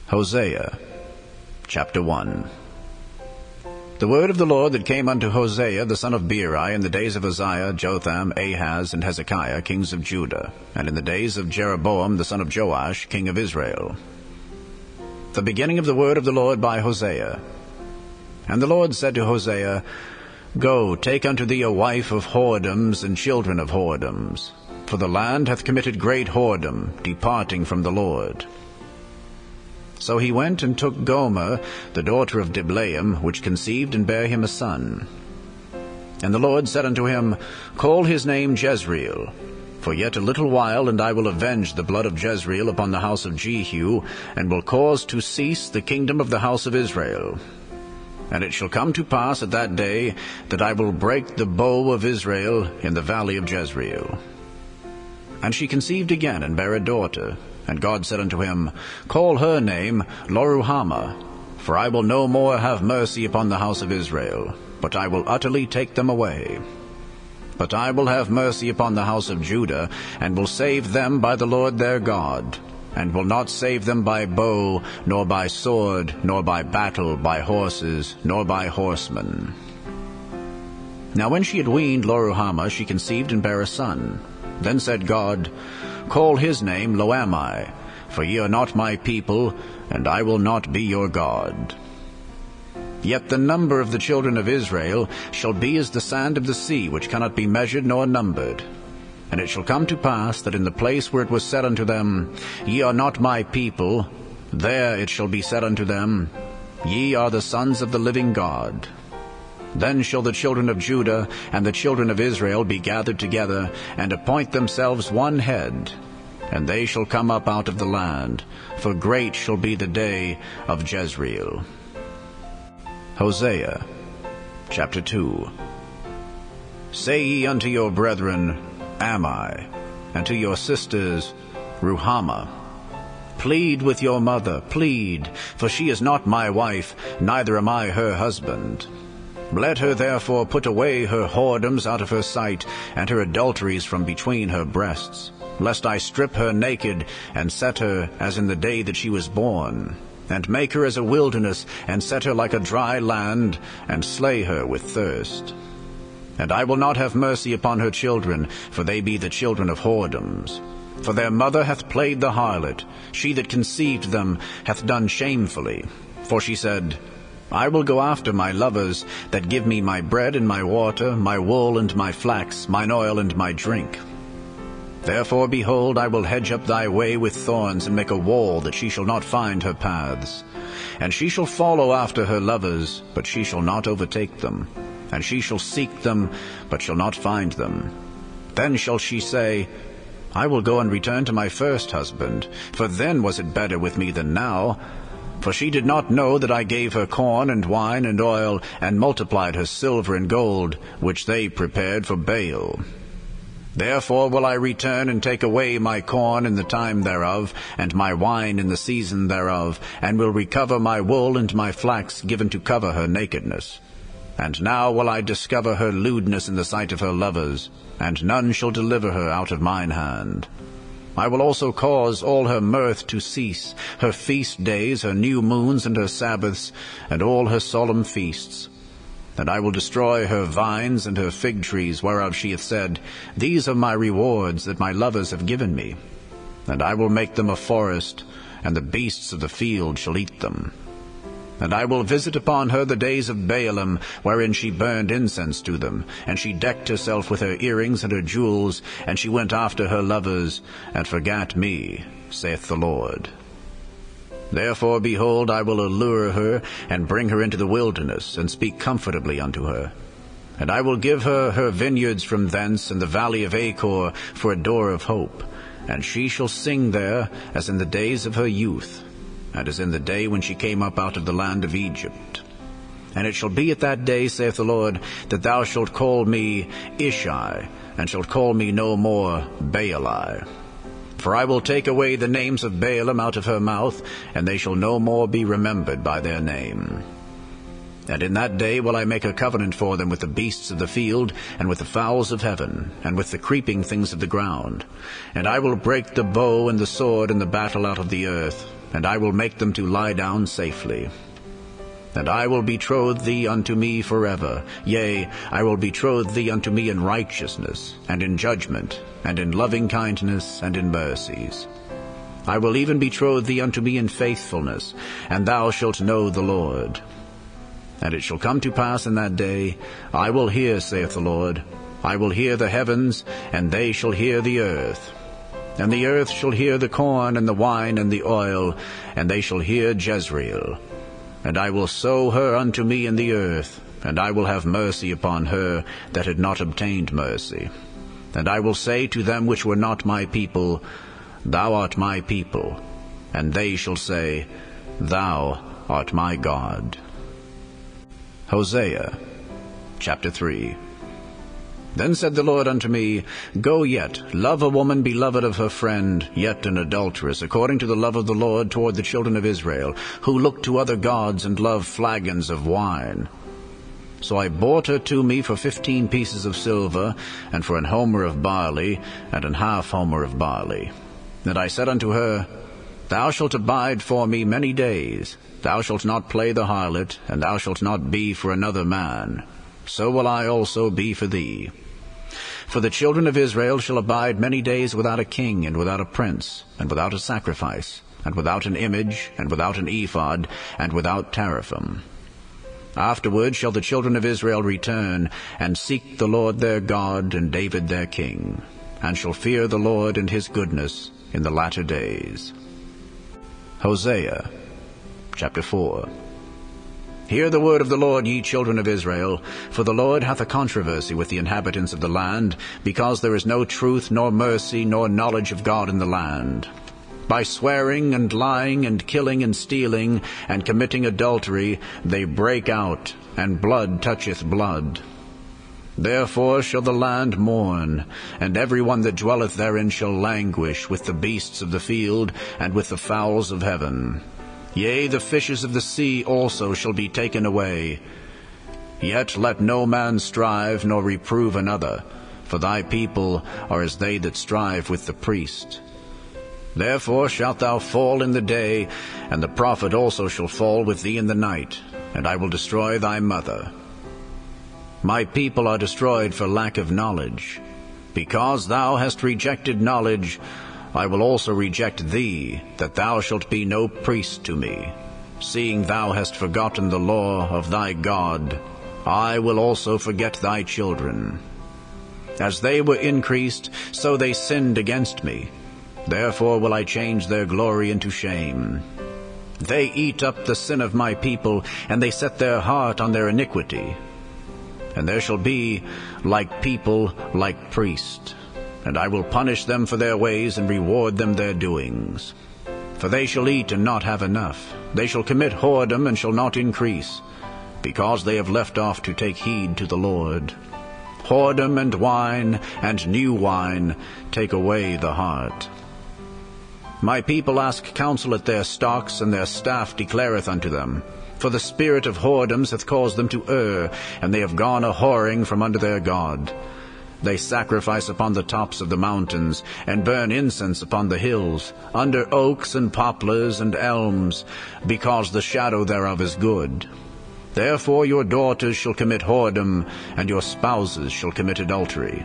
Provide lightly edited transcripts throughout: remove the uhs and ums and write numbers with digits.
Hosea chapter 1. The word of the Lord that came unto Hosea the son of Beeri in the days of Uzziah, Jotham, Ahaz, and Hezekiah, kings of Judah, and in the days of Jeroboam the son of Joash, king of Israel. The beginning of the word of the Lord by Hosea. And the Lord said to Hosea, Go, take unto thee a wife of whoredoms and children of whoredoms, for the land hath committed great whoredom, departing from the Lord. So he went and took Gomer, the daughter of Diblaim, which conceived and bare him a son. And the Lord said unto him, Call his name Jezreel, for yet a little while, and I will avenge the blood of Jezreel upon the house of Jehu, and will cause to cease the kingdom of the house of Israel. And it shall come to pass at that day that I will break the bow of Israel in the valley of Jezreel. And she conceived again, and bare a daughter. And God said unto him, Call her name Loruhamah, for I will no more have mercy upon the house of Israel, but I will utterly take them away. But I will have mercy upon the house of Judah, and will save them by the Lord their God, and will not save them by bow, nor by sword, nor by battle, by horses, nor by horsemen. Now when she had weaned Loruhamah, she conceived and bare a son. Then said God, Call his name Loammi, for ye are not my people, and I will not be your God. Yet the number of the children of Israel shall be as the sand of the sea, which cannot be measured nor numbered. And it shall come to pass that in the place where it was said unto them, Ye are not my people, there it shall be said unto them, Ye are the sons of the living God. Then shall the children of Judah and the children of Israel be gathered together, and appoint themselves one head, and they shall come up out of the land, for great shall be the day of Jezreel. Hosea chapter 2. Say ye unto your brethren, Ammi, and to your sisters, Ruhamah. Plead with your mother, plead, for she is not my wife, neither am I her husband. Let her therefore put away her whoredoms out of her sight, and her adulteries from between her breasts, lest I strip her naked, and set her as in the day that she was born, and make her as a wilderness, and set her like a dry land, and slay her with thirst. And I will not have mercy upon her children, for they be the children of whoredoms. For their mother hath played the harlot, she that conceived them hath done shamefully. For she said, I will go after my lovers, that give me my bread and my water, my wool and my flax, mine oil and my drink. Therefore, behold, I will hedge up thy way with thorns, and make a wall, that she shall not find her paths. And she shall follow after her lovers, but she shall not overtake them. And she shall seek them, but shall not find them. Then shall she say, I will go and return to my first husband, for then was it better with me than now. For she did not know that I gave her corn and wine and oil, and multiplied her silver and gold, which they prepared for Baal. Therefore will I return and take away my corn in the time thereof, and my wine in the season thereof, and will recover my wool and my flax given to cover her nakedness. And now will I discover her lewdness in the sight of her lovers, and none shall deliver her out of mine hand. I will also cause all her mirth to cease, her feast days, her new moons, and her Sabbaths, and all her solemn feasts. And I will destroy her vines and her fig trees, whereof she hath said, These are my rewards that my lovers have given me. And I will make them a forest, and the beasts of the field shall eat them. And I will visit upon her the days of Baalim, wherein she burned incense to them, and she decked herself with her earrings and her jewels, and she went after her lovers, and forgat me, saith the Lord. Therefore, behold, I will allure her, and bring her into the wilderness, and speak comfortably unto her. And I will give her her vineyards from thence, and the valley of Achor for a door of hope. And she shall sing there, as in the days of her youth, and as in the day when she came up out of the land of Egypt. And it shall be at that day, saith the Lord, that thou shalt call me Ishi, and shalt call me no more Baali. For I will take away the names of Baalim out of her mouth, and they shall no more be remembered by their name. And in that day will I make a covenant for them with the beasts of the field, and with the fowls of heaven, and with the creeping things of the ground. And I will break the bow and the sword and the battle out of the earth, and I will make them to lie down safely. And I will betroth thee unto me forever. Yea, I will betroth thee unto me in righteousness, and in judgment, and in loving kindness, and in mercies. I will even betroth thee unto me in faithfulness, and thou shalt know the Lord. And it shall come to pass in that day, I will hear, saith the Lord, I will hear the heavens, and they shall hear the earth. And the earth shall hear the corn, and the wine, and the oil, and they shall hear Jezreel. And I will sow her unto me in the earth, and I will have mercy upon her that had not obtained mercy. And I will say to them which were not my people, Thou art my people. And they shall say, Thou art my God. Hosea chapter 3. Then said the Lord unto me, Go yet, love a woman beloved of her friend, yet an adulteress, according to the love of the Lord toward the children of Israel, who look to other gods and love flagons of wine. So I bought her to me for 15 pieces of silver, and for an homer of barley, and an half homer of barley. And I said unto her, Thou shalt abide for me many days. Thou shalt not play the harlot, and thou shalt not be for another man. So will I also be for thee. For the children of Israel shall abide many days without a king, and without a prince, and without a sacrifice, and without an image, and without an ephod, and without teraphim. Afterward shall the children of Israel return, and seek the Lord their God, and David their king, and shall fear the Lord and his goodness in the latter days. Hosea chapter 4. Hear the word of the Lord, ye children of Israel, for the Lord hath a controversy with the inhabitants of the land, because there is no truth, nor mercy, nor knowledge of God in the land. By swearing, and lying, and killing, and stealing, and committing adultery, they break out, and blood toucheth blood. Therefore shall the land mourn, and every one that dwelleth therein shall languish with the beasts of the field, and with the fowls of heaven. Yea, the fishes of the sea also shall be taken away. Yet let no man strive, nor reprove another, for thy people are as they that strive with the priest. Therefore shalt thou fall in the day, and the prophet also shall fall with thee in the night, and I will destroy thy mother. My people are destroyed for lack of knowledge. Because thou hast rejected knowledge, I will also reject thee, that thou shalt be no priest to me. Seeing thou hast forgotten the law of thy God, I will also forget thy children. As they were increased, so they sinned against me. Therefore will I change their glory into shame. They eat up the sin of my people, and they set their heart on their iniquity. And there shall be, like people, like priest. And I will punish them for their ways, and reward them their doings. For they shall eat and not have enough. They shall commit whoredom and shall not increase, because they have left off to take heed to the Lord. Whoredom and wine, and new wine, take away the heart. My people ask counsel at their stocks, and their staff declareth unto them. For the spirit of whoredoms hath caused them to err, and they have gone a-whoring from under their God. They sacrifice upon the tops of the mountains, and burn incense upon the hills, under oaks and poplars and elms, because the shadow thereof is good. Therefore your daughters shall commit whoredom, and your spouses shall commit adultery.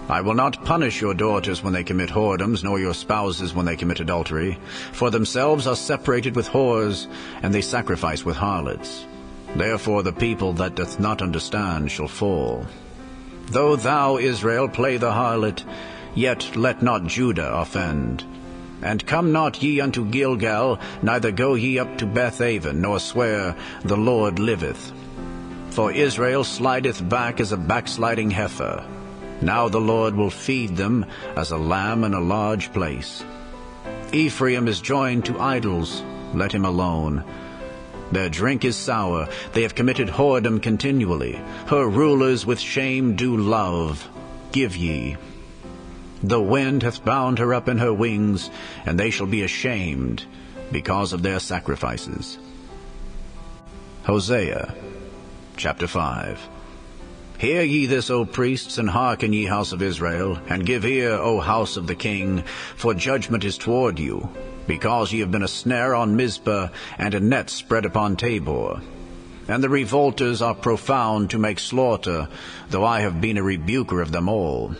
I will not punish your daughters when they commit whoredoms, nor your spouses when they commit adultery, for themselves are separated with whores, and they sacrifice with harlots. Therefore the people that doth not understand shall fall. Though thou, Israel, play the harlot, yet let not Judah offend. And come not ye unto Gilgal, neither go ye up to Bethaven, nor swear, The Lord liveth. For Israel slideth back as a backsliding heifer. Now the Lord will feed them as a lamb in a large place. Ephraim is joined to idols, let him alone. Their drink is sour, they have committed whoredom continually. Her rulers with shame do love. Give ye. The wind hath bound her up in her wings, and they shall be ashamed because of their sacrifices. Hosea chapter 5. Hear ye this, O priests, and hearken, ye house of Israel, and give ear, O house of the king, for judgment is toward you. because ye have been a snare on Mizpah, and a net spread upon Tabor. And the revolters are profound to make slaughter, though I have been a rebuker of them all.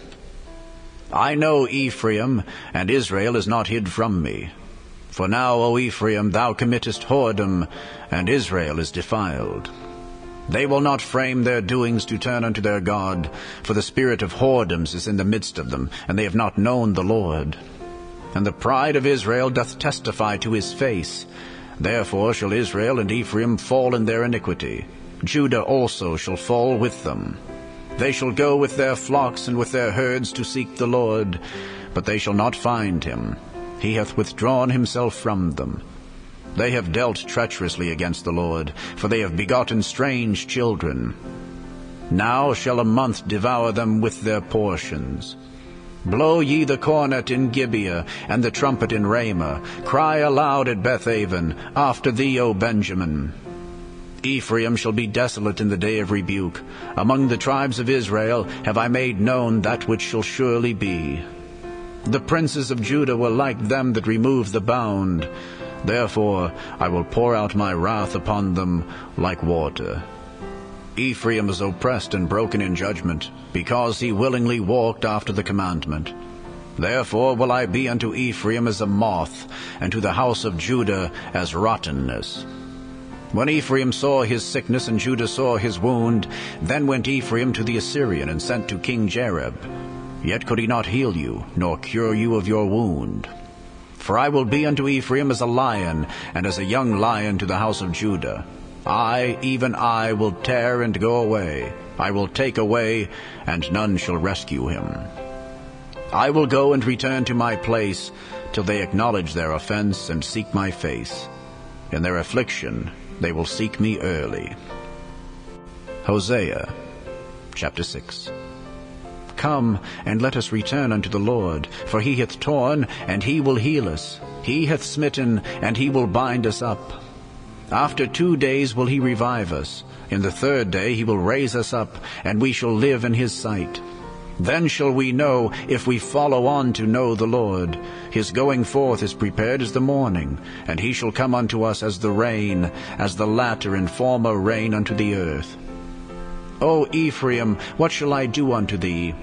I know Ephraim, and Israel is not hid from me. For now, O Ephraim, thou committest whoredom, and Israel is defiled. They will not frame their doings to turn unto their God, for the spirit of whoredoms is in the midst of them, and they have not known the Lord. And the pride of Israel doth testify to his face. Therefore shall Israel and Ephraim fall in their iniquity. Judah also shall fall with them. They shall go with their flocks and with their herds to seek the Lord, but they shall not find him. He hath withdrawn himself from them. They have dealt treacherously against the Lord, for they have begotten strange children. Now shall a month devour them with their portions. Blow ye the cornet in Gibeah, and the trumpet in Ramah. Cry aloud at Bethaven, after thee, O Benjamin. Ephraim shall be desolate in the day of rebuke. Among the tribes of Israel have I made known that which shall surely be. The princes of Judah were like them that remove the bound. Therefore I will pour out my wrath upon them like water. Ephraim is oppressed and broken in judgment, because he willingly walked after the commandment. Therefore will I be unto Ephraim as a moth, and to the house of Judah as rottenness. When Ephraim saw his sickness and Judah saw his wound, then went Ephraim to the Assyrian, and sent to King Jareb. Yet could he not heal you, nor cure you of your wound. For I will be unto Ephraim as a lion, and as a young lion to the house of Judah. I, even I, will tear and go away. I will take away, and none shall rescue him. I will go and return to my place, till they acknowledge their offense and seek my face. In their affliction they will seek me early. Hosea chapter 6. Come, and let us return unto the Lord, for he hath torn, and he will heal us. He hath smitten, and he will bind us up. After 2 days will he revive us. In the 3rd day he will raise us up, and we shall live in his sight. Then shall we know, if we follow on to know the Lord. His going forth is prepared as the morning, and he shall come unto us as the rain, as the latter and former rain unto the earth. O Ephraim, what shall I do unto thee?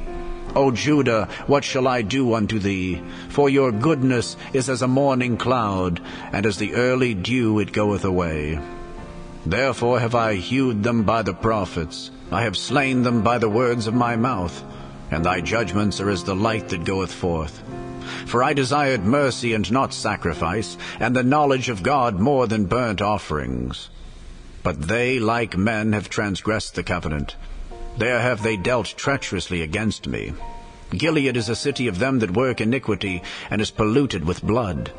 O Judah, what shall I do unto thee? For your goodness is as a morning cloud, and as the early dew it goeth away. Therefore have I hewed them by the prophets, I have slain them by the words of my mouth, and thy judgments are as the light that goeth forth. For I desired mercy and not sacrifice, and the knowledge of God more than burnt offerings. But they, like men, have transgressed the covenant. There have they dealt treacherously against me. Gilead is a city of them that work iniquity, and is polluted with blood.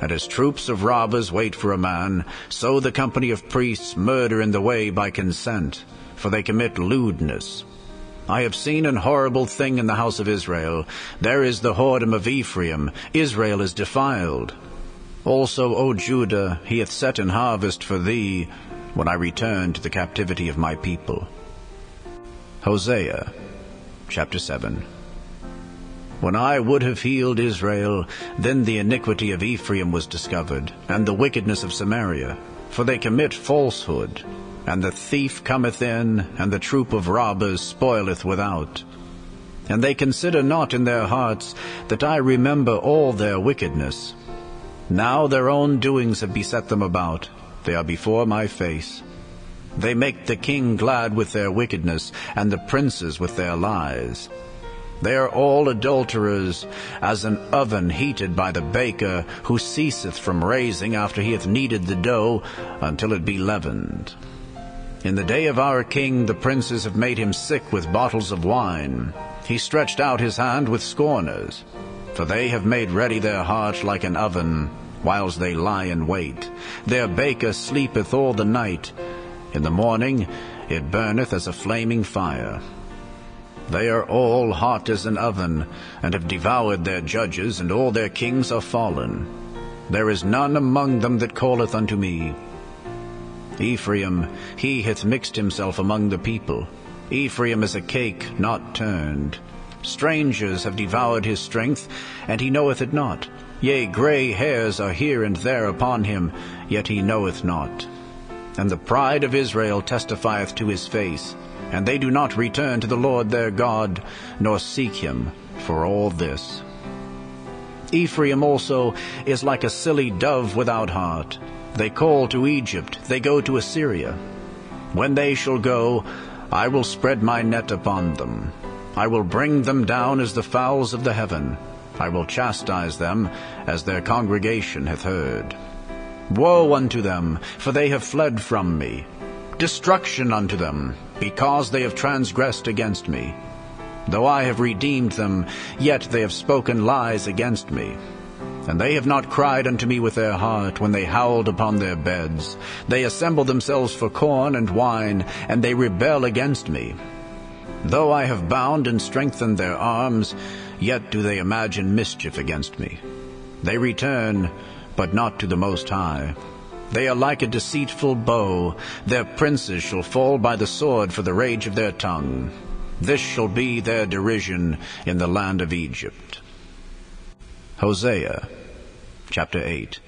And as troops of robbers wait for a man, so the company of priests murder in the way by consent, for they commit lewdness. I have seen an horrible thing in the house of Israel. There is the whoredom of Ephraim. Israel is defiled. Also, O Judah, he hath set an harvest for thee, when I return to the captivity of my people. Hosea chapter 7. When I would have healed Israel, then the iniquity of Ephraim was discovered, and the wickedness of Samaria, for they commit falsehood. And the thief cometh in, and the troop of robbers spoileth without. And they consider not in their hearts that I remember all their wickedness. Now their own doings have beset them about. They are before my face. They make the king glad with their wickedness, and the princes with their lies. They are all adulterers, as an oven heated by the baker, who ceaseth from raising after he hath kneaded the dough, until it be leavened. In the day of our king the princes have made him sick with bottles of wine. He stretched out his hand with scorners. For they have made ready their heart like an oven, whiles they lie in wait. Their baker sleepeth all the night. In the morning it burneth as a flaming fire. They are all hot as an oven, and have devoured their judges, and all their kings are fallen. There is none among them that calleth unto me. Ephraim, he hath mixed himself among the people. Ephraim is a cake not turned. Strangers have devoured his strength, and he knoweth it not. Yea, gray hairs are here and there upon him, yet he knoweth not. And the pride of Israel testifieth to his face, and they do not return to the Lord their God, nor seek him for all this. Ephraim also is like a silly dove without heart. They call to Egypt, they go to Assyria. When they shall go, I will spread my net upon them. I will bring them down as the fowls of the heaven. I will chastise them as their congregation hath heard. Woe unto them, for they have fled from me. Destruction unto them, because they have transgressed against me. Though I have redeemed them, yet they have spoken lies against me. And they have not cried unto me with their heart when they howled upon their beds. They assemble themselves for corn and wine, and they rebel against me. Though I have bound and strengthened their arms, yet do they imagine mischief against me. They return, but not to the Most High. They are like a deceitful bow. Their princes shall fall by the sword for the rage of their tongue. This shall be their derision in the land of Egypt. Hosea, chapter 8.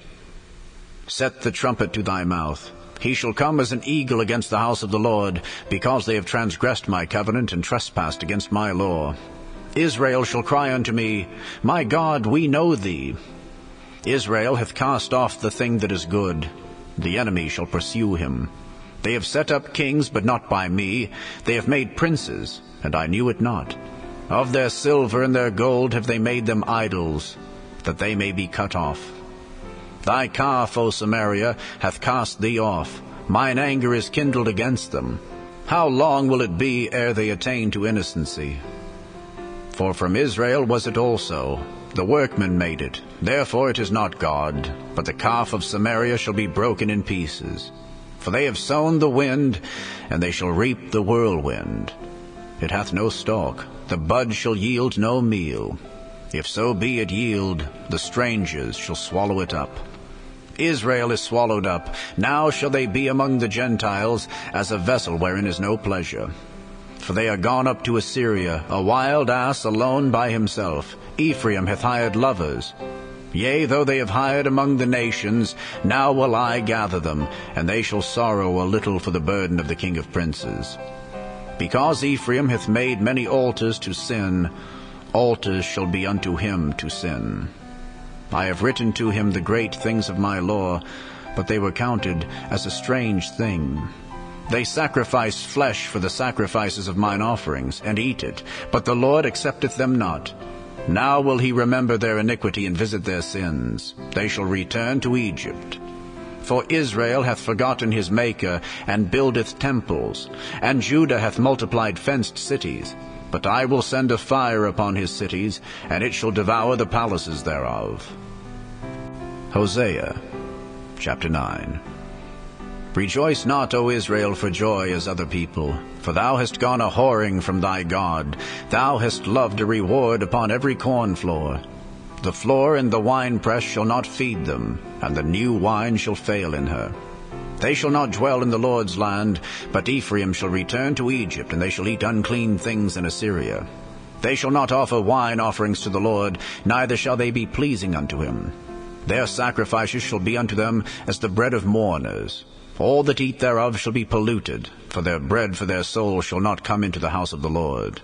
Set the trumpet to thy mouth. He shall come as an eagle against the house of the Lord, because they have transgressed my covenant and trespassed against my law. Israel shall cry unto me, My God, we know thee. Israel hath cast off the thing that is good. The enemy shall pursue him. They have set up kings, but not by me. They have made princes, and I knew it not. Of their silver and their gold have they made them idols, that they may be cut off. Thy calf, O Samaria, hath cast thee off. Mine anger is kindled against them. How long will it be ere they attain to innocency? For from Israel was it also. The workman made it. Therefore it is not God. But the calf of Samaria shall be broken in pieces. For they have sown the wind, and they shall reap the whirlwind. It hath no stalk. The bud shall yield no meal. If so be it yield, the strangers shall swallow it up. Israel is swallowed up. Now shall they be among the Gentiles, as a vessel wherein is no pleasure. For they are gone up to Assyria, a wild ass alone by himself. Ephraim hath hired lovers. Yea, though they have hired among the nations, now will I gather them, and they shall sorrow a little for the burden of the king of princes. Because Ephraim hath made many altars to sin, altars shall be unto him to sin. I have written to him the great things of my law, but they were counted as a strange thing. They sacrifice flesh for the sacrifices of mine offerings, and eat it, but the Lord accepteth them not. Now will he remember their iniquity and visit their sins. They shall return to Egypt. For Israel hath forgotten his Maker, and buildeth temples, and Judah hath multiplied fenced cities. But I will send a fire upon his cities, and it shall devour the palaces thereof. Hosea, chapter 9. Rejoice not, O Israel, for joy as other people, for thou hast gone a whoring from thy God. Thou hast loved a reward upon every corn floor. The floor and the winepress shall not feed them, and the new wine shall fail in her. They shall not dwell in the Lord's land, but Ephraim shall return to Egypt, and they shall eat unclean things in Assyria. They shall not offer wine offerings to the Lord, neither shall they be pleasing unto him. Their sacrifices shall be unto them as the bread of mourners. All that eat thereof shall be polluted, for their bread for their soul shall not come into the house of the Lord.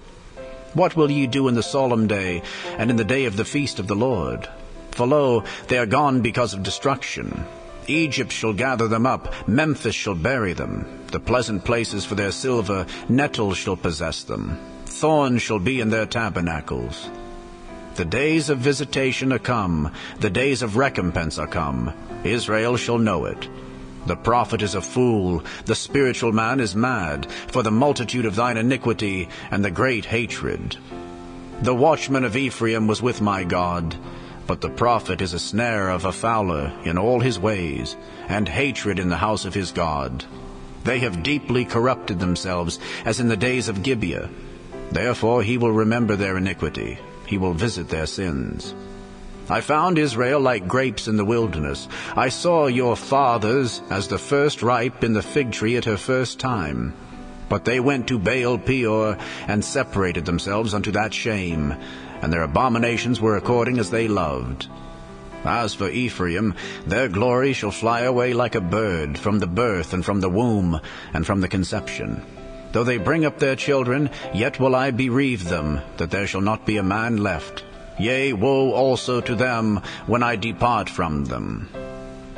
What will ye do in the solemn day, and in the day of the feast of the Lord? For lo, they are gone because of destruction. Egypt shall gather them up, Memphis shall bury them. The pleasant places for their silver, nettles shall possess them. Thorns shall be in their tabernacles. The days of visitation are come, the days of recompense are come. Israel shall know it. The prophet is a fool, the spiritual man is mad, for the multitude of thine iniquity and the great hatred. The watchman of Ephraim was with my God, but the prophet is a snare of a fowler in all his ways, and hatred in the house of his God. They have deeply corrupted themselves, as in the days of Gibeah. Therefore he will remember their iniquity, he will visit their sins. I found Israel like grapes in the wilderness. I saw your fathers as the first ripe in the fig tree at her first time. But they went to Baal Peor, and separated themselves unto that shame, and their abominations were according as they loved. As for Ephraim, their glory shall fly away like a bird, from the birth, and from the womb, and from the conception. Though they bring up their children, yet will I bereave them, that there shall not be a man left. Yea, woe also to them when I depart from them.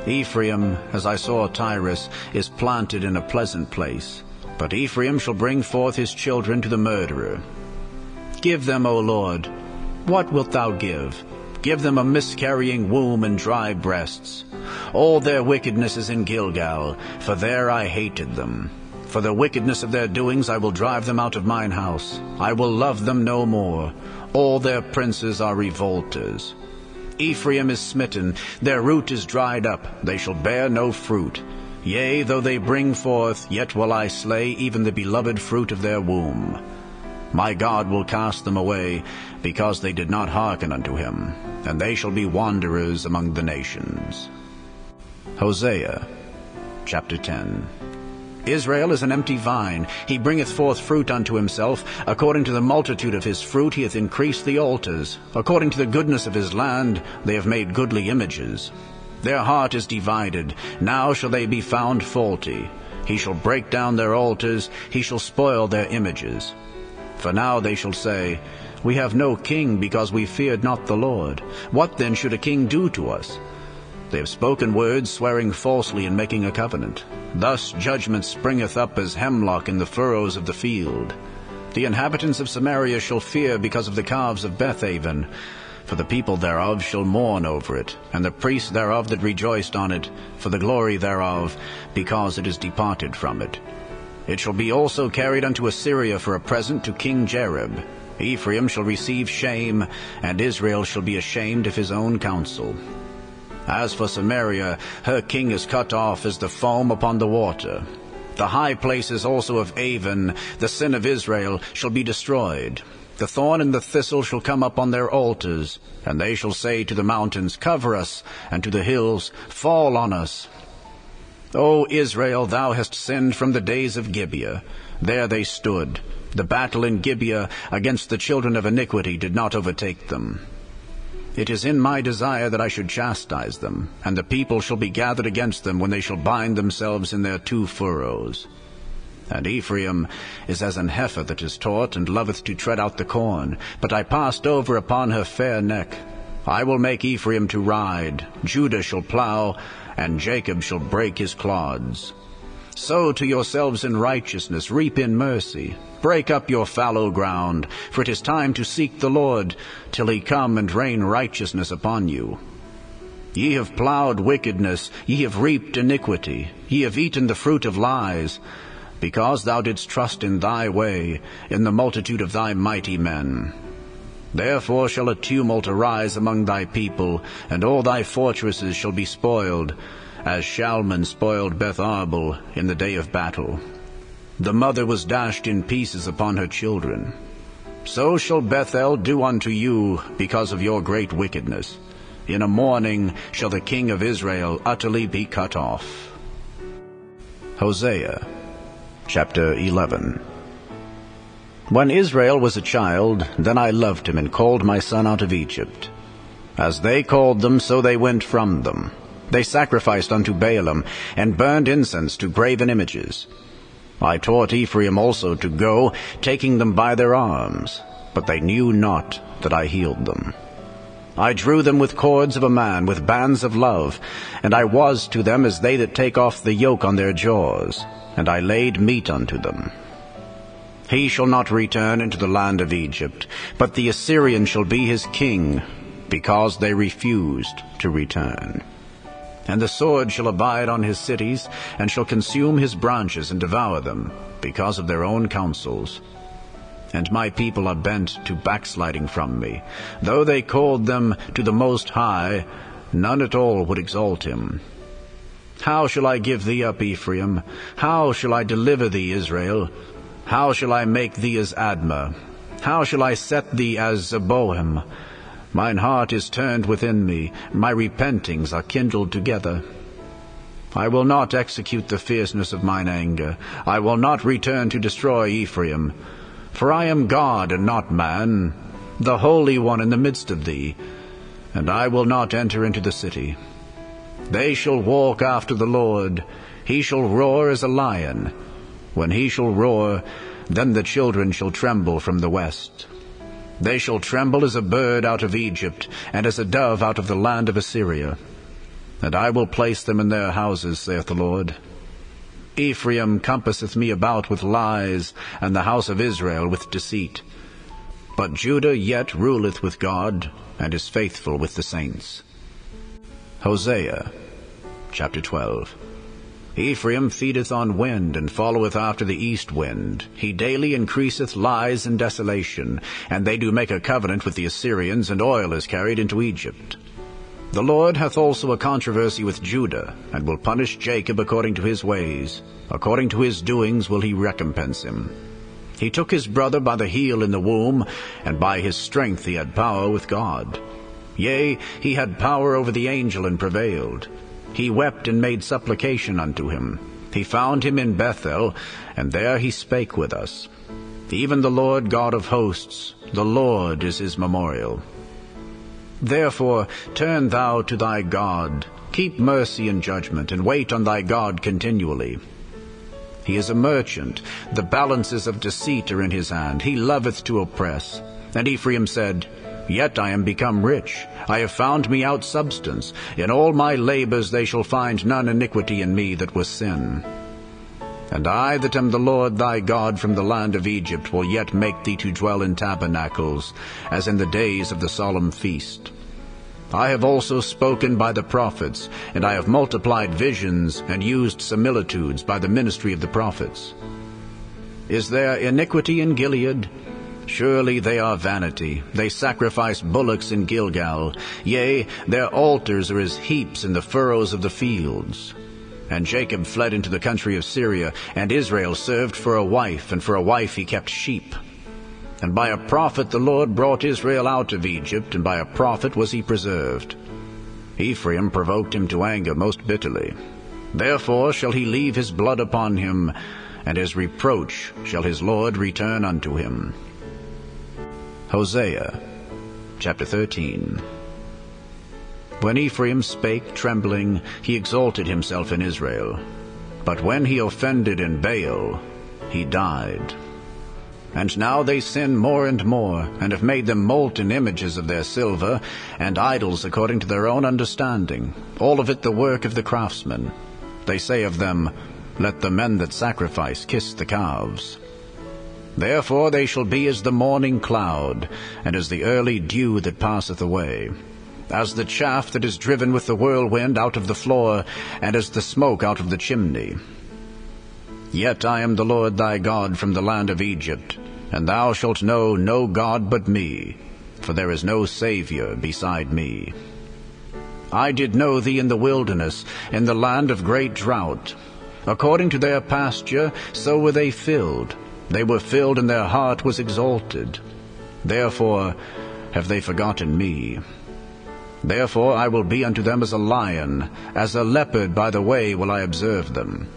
Ephraim, as I saw Tyrus, is planted in a pleasant place, but Ephraim shall bring forth his children to the murderer. Give them, O Lord, what wilt thou give? Give them a miscarrying womb and dry breasts. All their wickedness is in Gilgal, for there I hated them. For the wickedness of their doings I will drive them out of mine house. I will love them no more. All their princes are revolters. Ephraim is smitten, their root is dried up, they shall bear no fruit. Yea, though they bring forth, yet will I slay even the beloved fruit of their womb. My God will cast them away, because they did not hearken unto him, and they shall be wanderers among the nations. Hosea chapter 10. Israel is an empty vine, he bringeth forth fruit unto himself. According to the multitude of his fruit he hath increased the altars. According to the goodness of his land they have made goodly images. Their heart is divided, now shall they be found faulty. He shall break down their altars, he shall spoil their images. For now they shall say, We have no king, because we feared not the Lord. What then should a king do to us? They have spoken words, swearing falsely and making a covenant. Thus judgment springeth up as hemlock in the furrows of the field. The inhabitants of Samaria shall fear because of the calves of Bethaven, for the people thereof shall mourn over it, and the priests thereof that rejoiced on it, for the glory thereof, because it is departed from it. It shall be also carried unto Assyria for a present to King Jareb. Ephraim shall receive shame, and Israel shall be ashamed of his own counsel. As for Samaria, her king is cut off as the foam upon the water. The high places also of Avon, the sin of Israel, shall be destroyed. The thorn and the thistle shall come up on their altars, and they shall say to the mountains, Cover us, and to the hills, Fall on us. O Israel, thou hast sinned from the days of Gibeah. There they stood. The battle in Gibeah against the children of iniquity did not overtake them. It is in my desire that I should chastise them, and the people shall be gathered against them when they shall bind themselves in their two furrows. And Ephraim is as an heifer that is taught, and loveth to tread out the corn. But I passed over upon her fair neck. I will make Ephraim to ride, Judah shall plow, and Jacob shall break his clods. Sow to yourselves in righteousness, reap in mercy. Break up your fallow ground, for it is time to seek the Lord, till he come and rain righteousness upon you. Ye have plowed wickedness, ye have reaped iniquity, ye have eaten the fruit of lies, because thou didst trust in thy way, in the multitude of thy mighty men. Therefore shall a tumult arise among thy people, and all thy fortresses shall be spoiled, as Shalman spoiled Beth Arbel in the day of battle. The mother was dashed in pieces upon her children. So shall Bethel do unto you because of your great wickedness. In a morning shall the king of Israel utterly be cut off. Hosea chapter 11. When Israel was a child, then I loved him and called my son out of Egypt. As they called them, so they went from them. They sacrificed unto Baalim, and burned incense to graven images. I taught Ephraim also to go, taking them by their arms, but they knew not that I healed them. I drew them with cords of a man, with bands of love, and I was to them as they that take off the yoke on their jaws, and I laid meat unto them. He shall not return into the land of Egypt, but the Assyrian shall be his king, because they refused to return. And the sword shall abide on his cities, and shall consume his branches and devour them, because of their own counsels. And my people are bent to backsliding from me. Though they called them to the Most High, none at all would exalt him. How shall I give thee up, Ephraim? How shall I deliver thee, Israel? How shall I make thee as Admah? How shall I set thee as Zeboim? Mine heart is turned within me, my repentings are kindled together. I will not execute the fierceness of mine anger. I will not return to destroy Ephraim. For I am God and not man, the Holy One in the midst of thee. and I will not enter into the city. They shall walk after the Lord. He shall roar as a lion. When he shall roar, then the children shall tremble from the west. They shall tremble as a bird out of Egypt, and as a dove out of the land of Assyria. And I will place them in their houses, saith the Lord. Ephraim compasseth me about with lies, and the house of Israel with deceit. But Judah yet ruleth with God, and is faithful with the saints. Hosea chapter 12. Ephraim feedeth on wind, and followeth after the east wind. He daily increaseth lies and desolation, and they do make a covenant with the Assyrians, and oil is carried into Egypt. The Lord hath also a controversy with Judah, and will punish Jacob according to his ways. According to his doings will he recompense him. He took his brother by the heel in the womb, and by his strength he had power with God. Yea, he had power over the angel, and prevailed. He wept and made supplication unto him. He found him in Bethel, and there he spake with us. Even the Lord God of hosts, the Lord is his memorial. Therefore turn thou to thy God, keep mercy and judgment, and wait on thy God continually. He is a merchant, the balances of deceit are in his hand, he loveth to oppress. And Ephraim said, Yet I am become rich, I have found me out substance. In all my labors they shall find none iniquity in me that was sin. And I that am the Lord thy God from the land of Egypt will yet make thee to dwell in tabernacles, as in the days of the solemn feast. I have also spoken by the prophets, and I have multiplied visions, and used similitudes by the ministry of the prophets. Is there iniquity in Gilead? Surely they are vanity. They sacrifice bullocks in Gilgal. Yea, their altars are as heaps in the furrows of the fields. And Jacob fled into the country of Syria, and Israel served for a wife, and for a wife he kept sheep. And by a prophet the Lord brought Israel out of Egypt, and by a prophet was he preserved. Ephraim provoked him to anger most bitterly. Therefore shall he leave his blood upon him, and his reproach shall his Lord return unto him. Hosea chapter 13. When Ephraim spake trembling, he exalted himself in Israel. But when he offended in Baal, he died. And now they sin more and more, and have made them molten images of their silver, and idols according to their own understanding, all of it the work of the craftsmen. They say of them, Let the men that sacrifice kiss the calves. Therefore they shall be as the morning cloud, and as the early dew that passeth away, as the chaff that is driven with the whirlwind out of the floor, and as the smoke out of the chimney. Yet I am the Lord thy God from the land of Egypt, and thou shalt know no God but me, for there is no Saviour beside me. I did know thee in the wilderness, in the land of great drought. According to their pasture, so were they filled. They were filled, and their heart was exalted. Therefore have they forgotten me. Therefore I will be unto them as a lion, as a leopard by the way will I observe them.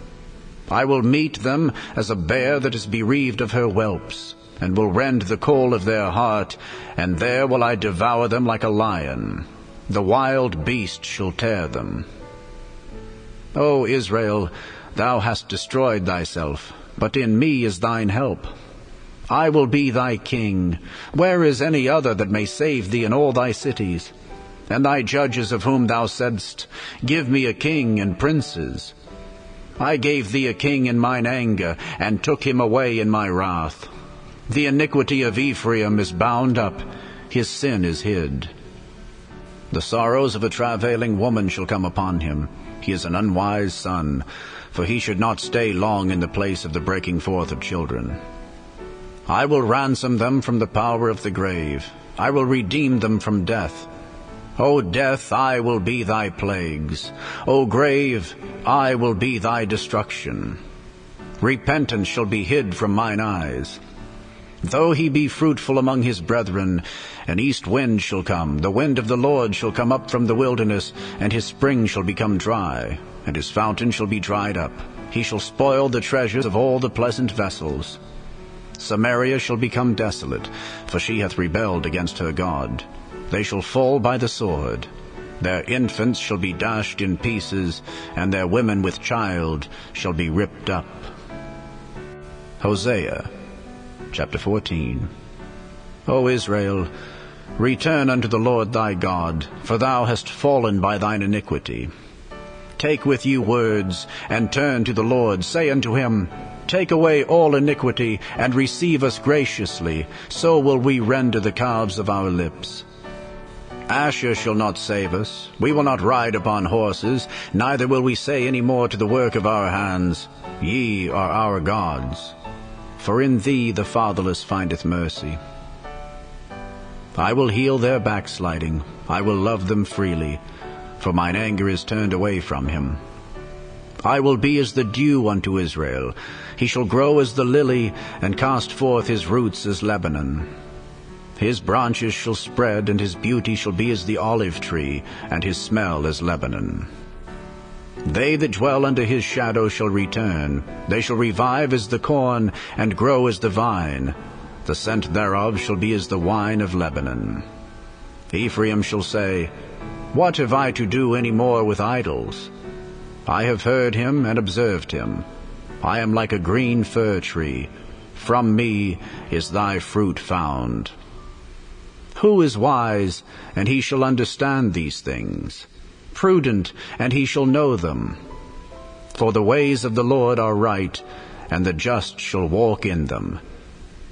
I will meet them as a bear that is bereaved of her whelps, and will rend the caul of their heart, and there will I devour them like a lion. The wild beast shall tear them. O Israel, thou hast destroyed thyself, but in me is thine help. I will be thy king. Where is any other that may save thee in all thy cities? And thy judges of whom thou saidst, Give me a king and princes. I gave thee a king in mine anger, and took him away in my wrath. The iniquity of Ephraim is bound up, his sin is hid. The sorrows of a travailing woman shall come upon him. He is an unwise son, for he should not stay long in the place of the breaking forth of children. I will ransom them from the power of the grave. I will redeem them from death. O death, I will be thy plagues. O grave, I will be thy destruction. Repentance shall be hid from mine eyes. Though he be fruitful among his brethren, an east wind shall come, the wind of the Lord shall come up from the wilderness, and his spring shall become dry, and his fountain shall be dried up. He shall spoil the treasures of all the pleasant vessels. Samaria shall become desolate, for she hath rebelled against her God. They shall fall by the sword. Their infants shall be dashed in pieces, and their women with child shall be ripped up. Hosea chapter 14. O Israel, return unto the Lord thy God, for thou hast fallen by thine iniquity. Take with you words, and turn to the Lord. Say unto him, Take away all iniquity, and receive us graciously, so will we render the calves of our lips. Asher shall not save us. We will not ride upon horses, neither will we say any more to the work of our hands, Ye are our gods. For in thee the fatherless findeth mercy. I will heal their backsliding. I will love them freely, for mine anger is turned away from him. I will be as the dew unto Israel. He shall grow as the lily, and cast forth his roots as Lebanon. His branches shall spread, and his beauty shall be as the olive tree, and his smell as Lebanon. They that dwell under his shadow shall return. They shall revive as the corn, and grow as the vine. The scent thereof shall be as the wine of Lebanon. Ephraim shall say, What have I to do any more with idols? I have heard him and observed him. I am like a green fir tree. From me is thy fruit found. Who is wise, and he shall understand these things? Prudent, and he shall know them. For the ways of the Lord are right, and the just shall walk in them,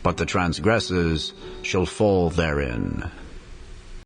but the transgressors shall fall therein.